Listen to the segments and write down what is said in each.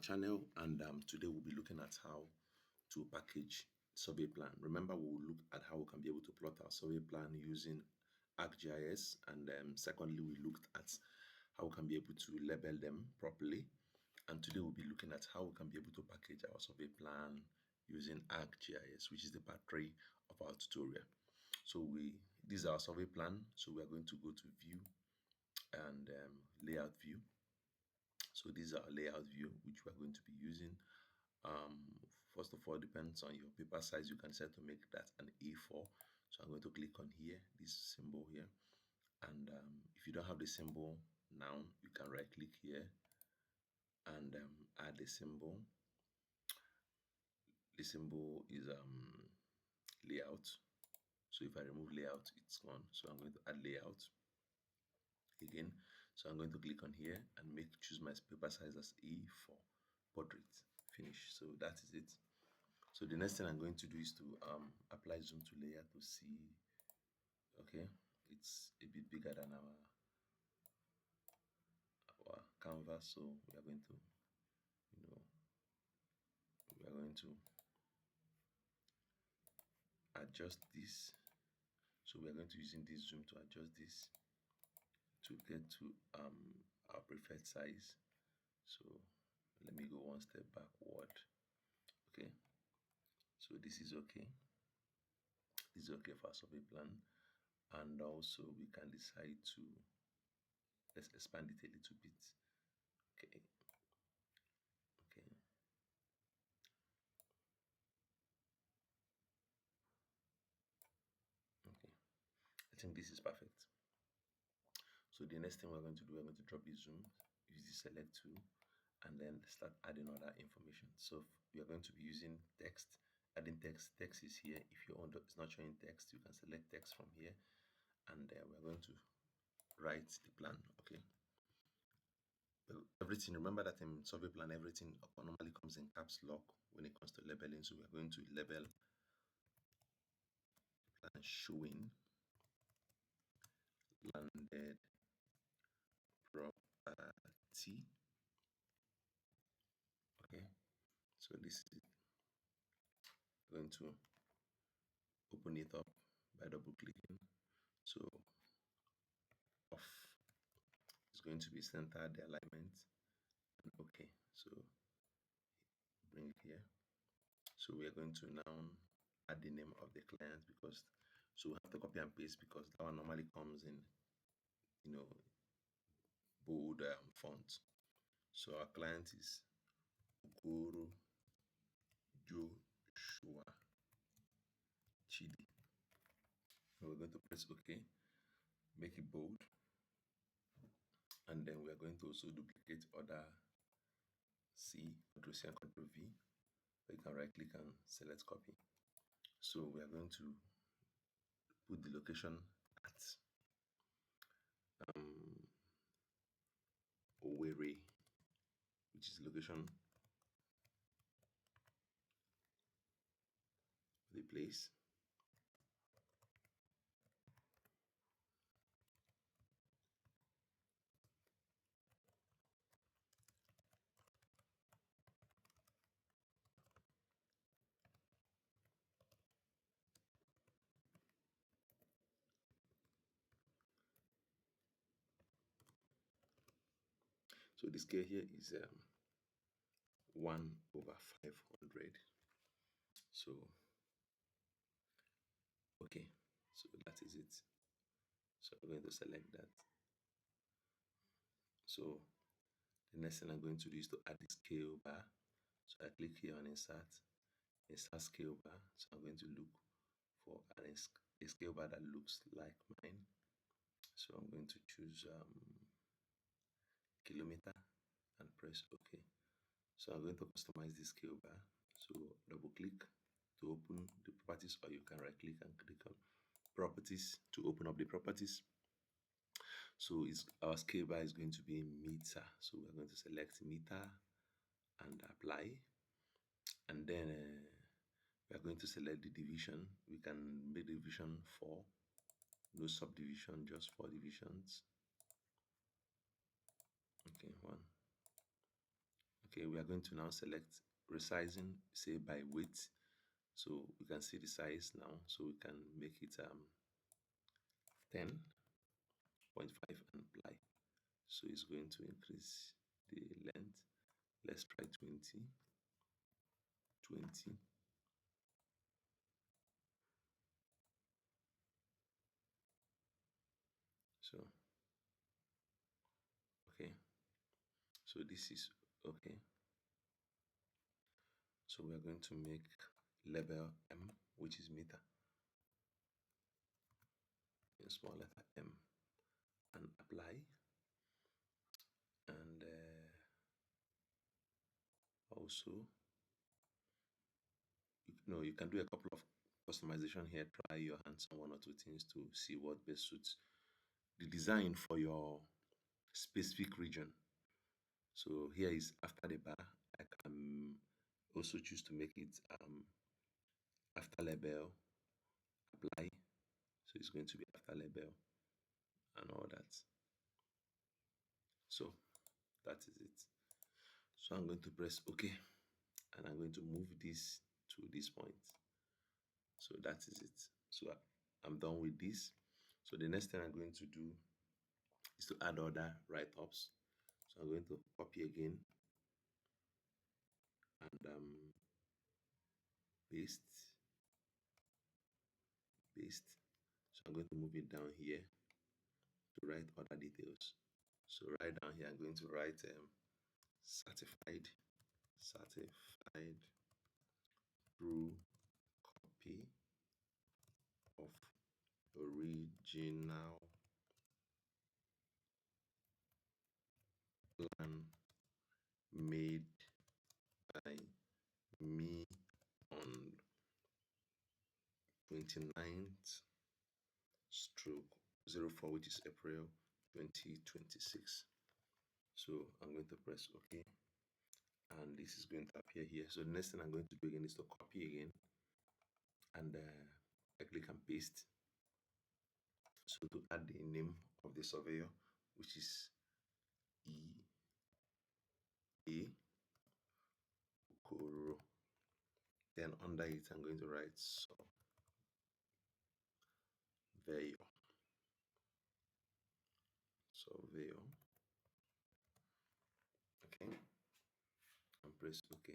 channel, and today we'll be looking at how to package survey plan. Remember, we'll look at how we can be able to plot our survey plan using ArcGIS, and secondly, we looked at how we can be able to label them properly. And today we'll be looking at how we can be able to package our survey plan using ArcGIS, which is the part 3 of our tutorial. So this is our survey plan. So we are going to go to view and layout view. So this is our layout view, which we are going to be using. First of all, depends on your paper size. You can set to make that an A4. So I'm going to click on here, this symbol here. And if you don't have the symbol now, you can right click here and add the symbol. The symbol is layout. So if I remove layout, it's gone. So I'm going to add layout again. So I'm going to click on here and choose my paper size as A4, portrait, finish. So that is it. So the next thing I'm going to do is to apply zoom to layer to see. Okay, it's a bit bigger than our canvas, so we are going to, adjust this. So we are going to using this zoom to adjust this to get to our preferred size. So let me go one step backward. Okay, so this is okay. This is okay for our survey plan, and also we can decide to let's expand it a little bit. Okay, okay. Okay, I think this is perfect. So the next thing we're going to do, we're going to drop the zoom, use the select tool, and then start adding other information. So we are going to be using text, adding text. Text is here. If your own is not showing text, you can select text from here, and we're going to write the plan. Okay. Everything, remember that in survey plan, everything normally comes in caps lock when it comes to labeling. So we're going to label plan showing landed property. Okay, so this is going to open it up by double clicking. So off is going to be centered, the alignment, and okay, so bring it here. So we are going to now add the name of the client, because so we have to copy and paste because that one normally comes in bold font. So our client is Guru Joshua Chidi. We're going to press OK, make it bold, and then we are going to also duplicate other C, Ctrl C and Ctrl V. You can right click and select copy. So we are going to put the location at Owerri, which is location of the place. So the scale here is 1/500. So okay, so that is it. So I'm going to select that. So the next thing I'm going to do is to add the scale bar. So I click here on insert scale bar. So I'm going to look for a scale bar that looks like mine. So I'm going to choose kilometer and press OK. So I'm going to customize the scale bar. So double click to open the properties, or you can right click and click on properties to open up the properties. So our scale bar is going to be meter. So we're going to select meter and apply, and then we are going to select the division. We can make the division 4, no subdivision, just 4 divisions. Okay, 1. Okay, we are going to now select resizing, say by weight. So we can see the size now. So we can make it 10.5 and apply. So it's going to increase the length. Let's try 20, 20. So, okay. So this is okay. So we are going to make label M, which is meter, in small letter M, and apply. And also, you can do a couple of customization here. Try your hands on one or two things to see what best suits the design for your specific region. So here is after the bar. I can also choose to make it after label, apply. So it's going to be after label and all that. So that is it. So I'm going to press OK, and I'm going to move this to this point. So that is it. So I'm done with this. So the next thing I'm going to do is to add other write-ups. So I'm going to copy again and paste, paste. So I'm going to move it down here to write other details. So right down here, I'm going to write certified, certified true copy of original plan made by me on 29th stroke 04, which is April 2026. So I'm going to press OK, and this is going to appear here. So the next thing I'm going to do again is to copy again, and I click and paste. So to add the name of the surveyor, which is E.A. Okoro. Then under it, I'm going to write surveyor. Surveyor. Okay. And press OK. I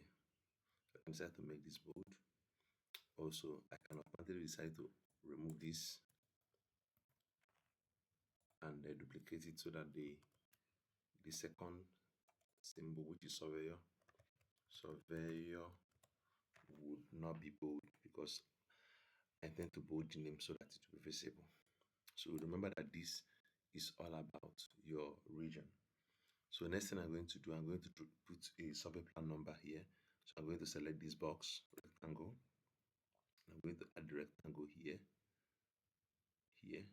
can decide to make this bold. Also, I can automatically decide to remove this and duplicate it so that the second symbol, which is surveyor would not be bold, because I tend to bold the name so that it will be visible. So remember that this is all about your region. So next thing I'm going to do, I'm going to put a survey plan number here. So I'm going to select this box, rectangle. I'm going to add the rectangle here, here.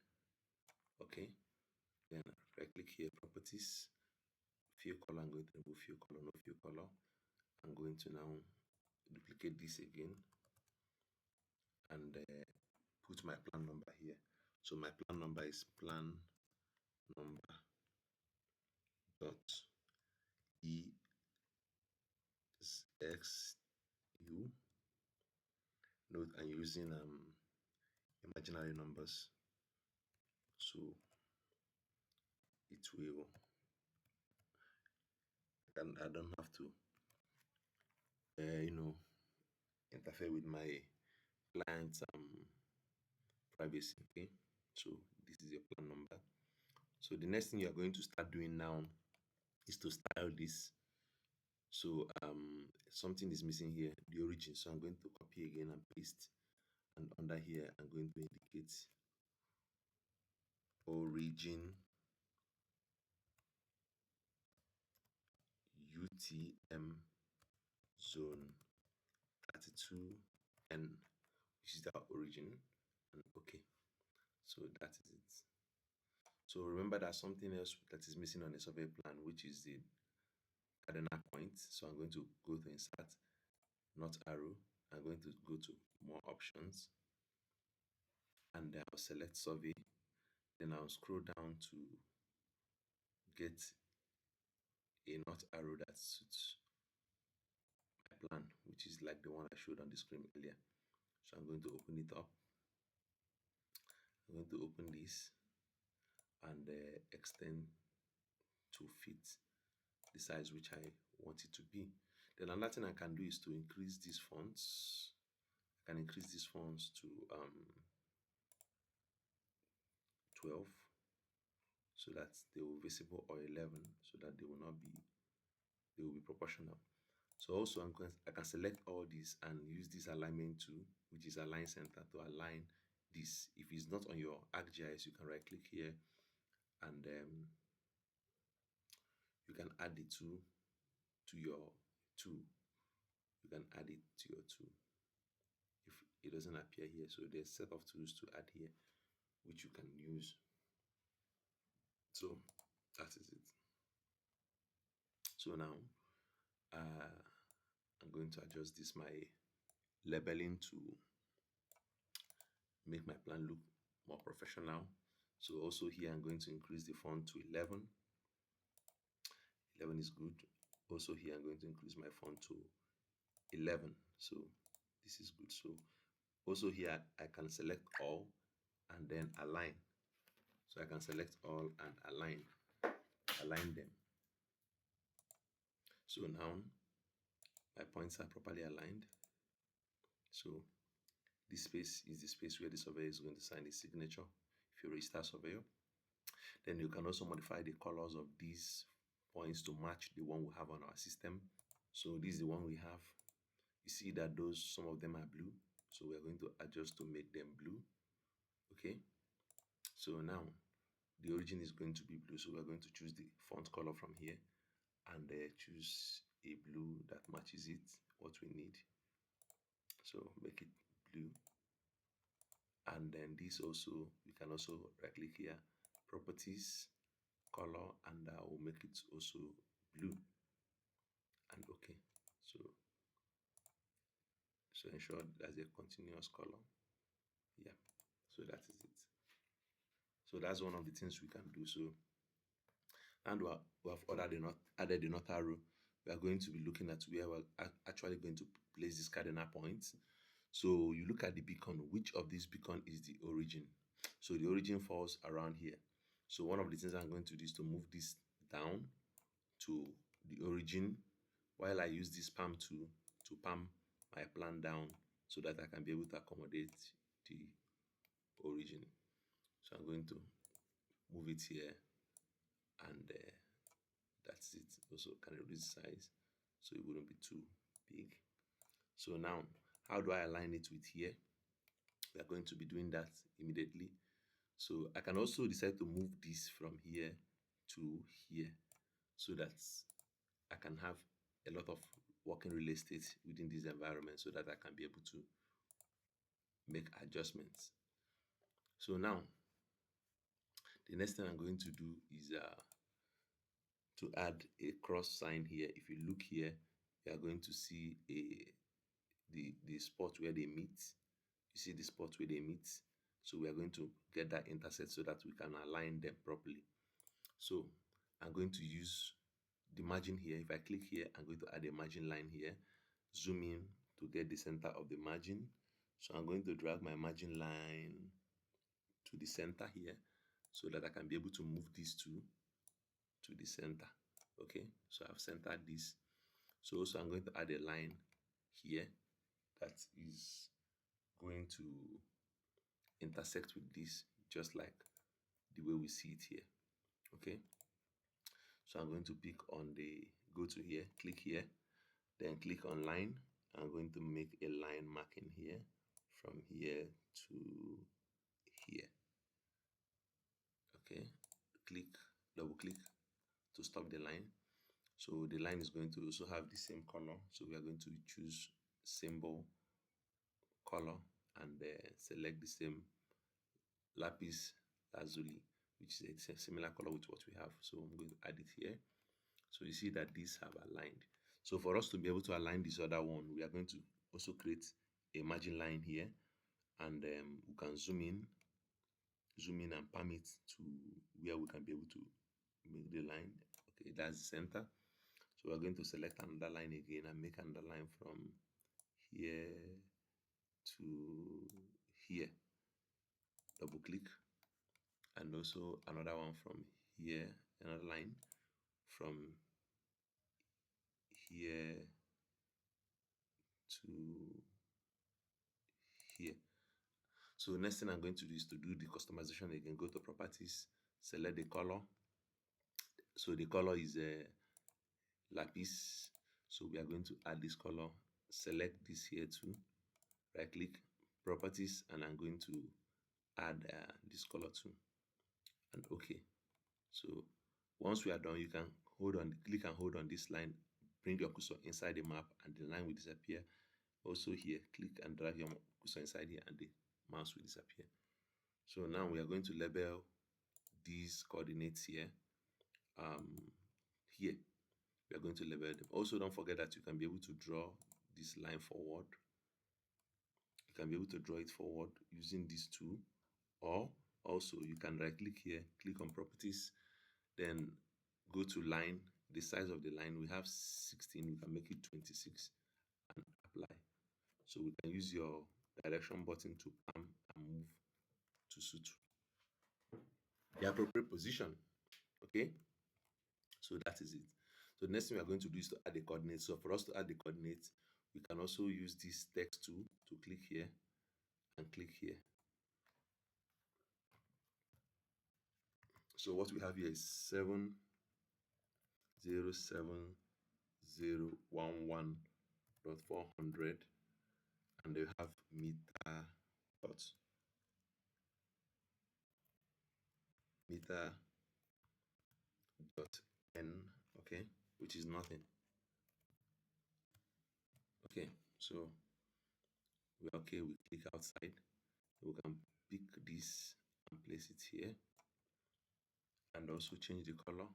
Okay. Then right click here, properties, fill color. I'm going to remove fill color, no fill color. I'm going to now duplicate this again and put my plan number here. So my plan number is plan number dot exu. Note I'm using imaginary numbers, so it will, and I don't have to interfere with my client's privacy. Okay, so this is your plan number. So the next thing you are going to start doing now is to style this. So something is missing here, the origin. So I'm going to copy again and paste, and under here I'm going to indicate origin UTM zone 32N, which is the origin, and okay. So that is it. So remember that something else that is missing on the survey plan, which is the cardinal point. So I'm going to go to insert, not arrow. I'm going to go to more options, and then I'll select survey. Then I'll scroll down to get a not arrow that suits plan, which is like the one I showed on the screen earlier. So I'm going to open it up. I'm going to open this and extend to fit the size which I want it to be. Then another thing I can do is to increase these fonts. I can increase these fonts to 12 so that they will be visible, or 11 so that they will not be, they will be proportional. So also I can select all these and use this alignment tool, which is align center, to align this. If it's not on your ArcGIS, you can right click here and you can add the tool to your tool. You can add it to your tool if it doesn't appear here. So there's a set of tools to add here which you can use. So that is it. So now I'm going to adjust this, my labeling, to make my plan look more professional. So also here I'm going to increase the font to 11. 11 is good. Also here I'm going to increase my font to 11. So this is good. So also here I can select all and then align. So I can select all and align them. So now my points are properly aligned. So this space is the space where the surveyor is going to sign his signature if you're a registered surveyor. Then you can also modify the colors of these points to match the one we have on our system. So this is the one we have. You see that some of them are blue. So we're going to adjust to make them blue. Okay. So now the origin is going to be blue. So we're going to choose the font color from here and choose a blue that matches it, what we need. So make it blue. And then this also, we can also right click here, properties, color, and I will make it also blue. And okay. So ensure that's a continuous color. Yeah. So that is it. So that's one of the things we can do. So, and we have added another row. We are going to be looking at where we're actually going to place these cardinal points. So you look at the beacon, which of these beacon is the origin? So the origin falls around here. So one of the things I'm going to do is to move this down to the origin while I use this palm tool to palm my plan down so that I can be able to accommodate the origin. So I'm going to move it here, and that's it. Also can reduce size so it wouldn't be too big. So now, how do I align it with here? We are going to be doing that immediately. So I can also decide to move this from here to here so that I can have a lot of working real estate within this environment so that I can be able to make adjustments. So now, the next thing I'm going to do is to add a cross sign here. If you look here, you are going to see the spot where they meet. You see the spot where they meet. So we are going to get that intersect so that we can align them properly. So I'm going to use the margin here. If I click here, I'm going to add a margin line here. Zoom in to get the center of the margin. So I'm going to drag my margin line to the center here so that I can be able to move these two to the center. Okay, so I've centered this. So also I'm going to add a line here that is going to intersect with this, just like the way we see it here. Okay, so I'm going to pick on go to here, click here, then click on line. I'm going to make a line marking here from here to here. Okay, double click to stop the line. So the line is going to also have the same color. So we are going to choose symbol color and select the same lapis lazuli, which is a similar color with what we have. So I'm going to add it here. So you see that these have aligned. So for us to be able to align this other one, we are going to also create a margin line here, and we can zoom in and palm it to where we can be able to make the line. Okay, that's the center. So we're going to select another line again and make another line from here to here. Double click, and also another one from here, another line from here to here. So next thing I'm going to do is to do the customization again. Go to properties, select the color. So the color is lapis. So we are going to add this color. Select this here too. Right click, properties, and I'm going to add this color too. And okay. So once we are done, you can click and hold on this line. Bring your cursor inside the map, and the line will disappear. Also here, click and drag your cursor inside here, and the mouse will disappear. So now we are going to label these coordinates here. Here we are going to label them. Also, don't forget that you can be able to draw this line forward. You can be able to draw it forward using these two, or also you can right click here, click on properties, then go to line. The size of the line, we have 16, we can make it 26 and apply. So we can use your direction button to palm and move to suit the appropriate position. Okay, so that is it. So the next thing we are going to do is to add the coordinates. So for us to add the coordinates, we can also use this text tool to click here and click here. So what we have here is 707.011.400, and they have meter.n, okay, which is nothing. Okay, so we're okay. We click outside. We can pick this and place it here, and also change the color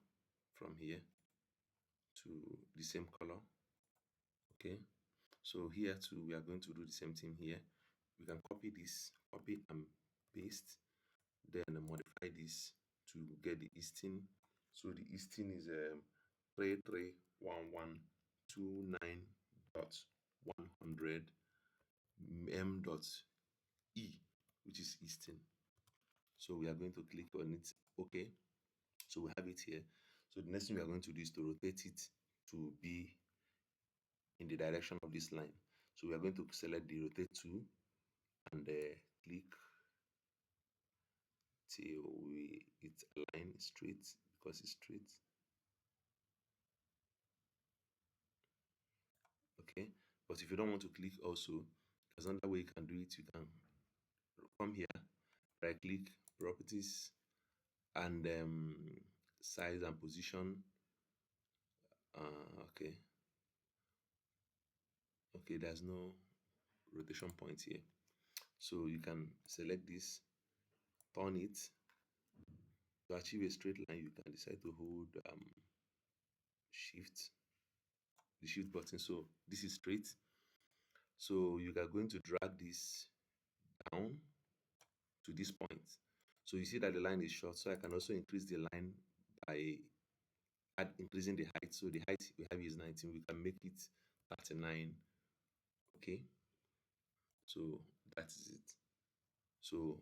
from here to the same color. Okay, so here too we are going to do the same thing here. We can copy this, copy and paste, then modify this to get the easting. So the easting is 331129.100 m.e, which is easting. So we are going to click on it. Okay, so we have it here. So the next thing we are going to do is to rotate it to be in the direction of this line. So we are going to select the rotate tool and click till it's aligned straight, because it's straight. Okay, but if you don't want to click also, there's another way you can do it. You can come here, right click, properties, and size and position. Okay, there's no rotation point here, so you can select this, turn it. To achieve a straight line, you can decide to hold the shift button. So this is straight, so you are going to drag this down to this point. So you see that the line is short, so I can also increase the line by increasing the height. So the height we have is 19, we can make it 39. Okay, so that is it. So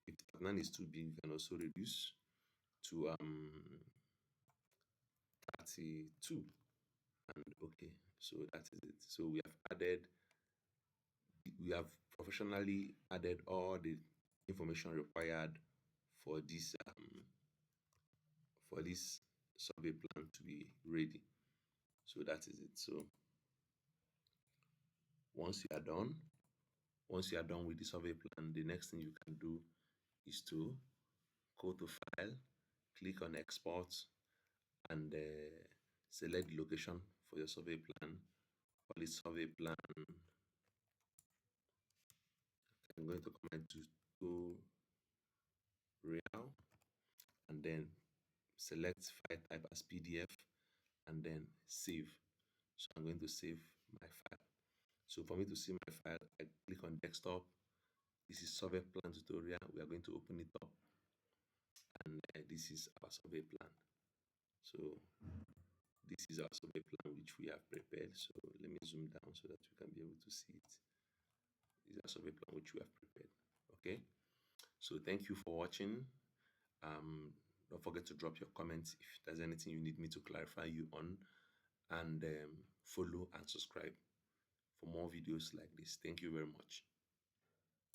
if 39 is too big, you can also reduce to 32. And okay, so that is it. So we have professionally added all the information required for this survey plan to be ready. So that is it. So once you are done with the survey plan, the next thing you can do is to go to file, click on export, and select the location for your survey plan. Call it survey plan. I'm going to command to real, and then select file type as PDF, and then save. So I'm going to save my file. So for me to see my file, I click on desktop. This is survey plan tutorial. We are going to open it up, and this is our survey plan. So This is our survey plan which we have prepared. So let me zoom down so that you can be able to see it. This is our survey plan which we have prepared. Okay. So thank you for watching. Don't forget to drop your comments if there's anything you need me to clarify you on, and follow and subscribe for more videos like this. Thank you very much.